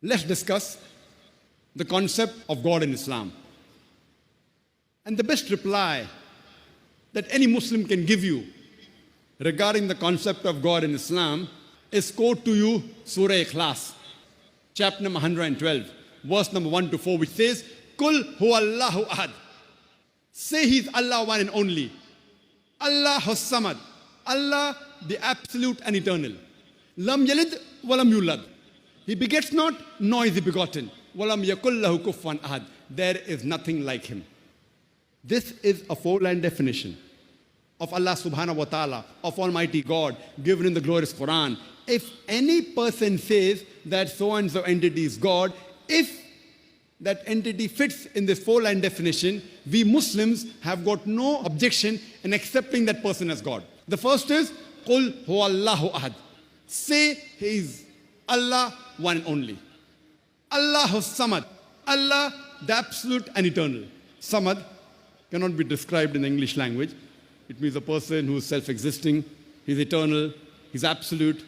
Let's discuss the concept of God in Islam. And the best reply that any Muslim can give you regarding the concept of God in Islam is quote to you Surah Ikhlas, chapter number 112, verse number 1 to 4, which says, Kul huwa Allahu ahad. Say He's Allah one and only. Allahu samad. Allah the absolute and eternal. Lam yalid walam yulad. He begets not, nor is he begotten. Walam yakul lahu kufuwan ahad. There is nothing like Him. This is a four-line definition of Allah subhanahu wa ta'ala, of Almighty God, given in the glorious Quran. If any person says that so-and-so entity is God, if that entity fits in this four-line definition, we Muslims have got no objection in accepting that person as God. The first is, Qul huwa Allahu ahad. Say He is Allah, one and only. Allahu samad. Allah, the absolute and eternal. Samad cannot be described in the English language. It means a person who is self-existing, He's eternal, He's absolute.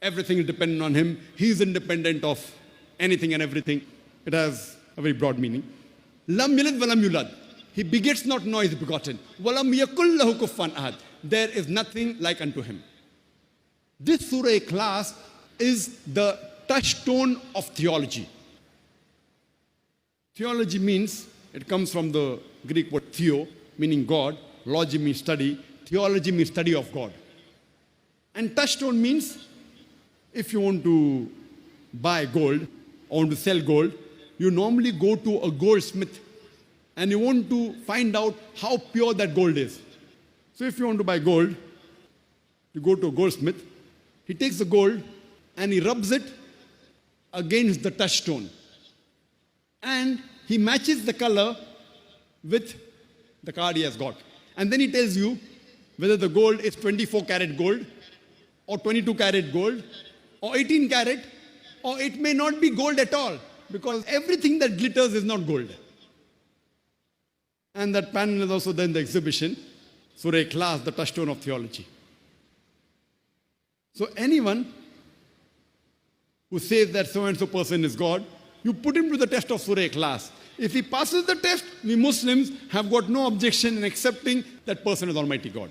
Everything is dependent on Him. He is independent of anything and everything. It has a very broad meaning. Lam yalid walam yulad. He begets not, nor is he begotten. Walam yakul lahu kufuwan ahad. There is nothing like unto Him. This Surah Ikhlas is the touchstone of theology. Theology means, it comes from the Greek word theo, meaning God. Logy means study. Theology means study of God. And touchstone means, if you want to buy gold or want to sell gold, you normally go to a goldsmith and you want to find out how pure that gold is. So if you want to buy gold, you go to a goldsmith, he takes the gold and he rubs it against the touchstone. And he matches the color with the card he has got. And then he tells you whether the gold is 24 karat gold or 22 karat gold or 18 karat, or it may not be gold at all, because everything that glitters is not gold. And that panel is also then the exhibition, Surah Ikhlas, the touchstone of theology. So anyone who says that so-and-so person is God, you put him to the test of Surah Ikhlas. If he passes the test, we Muslims have got no objection in accepting that person as Almighty God.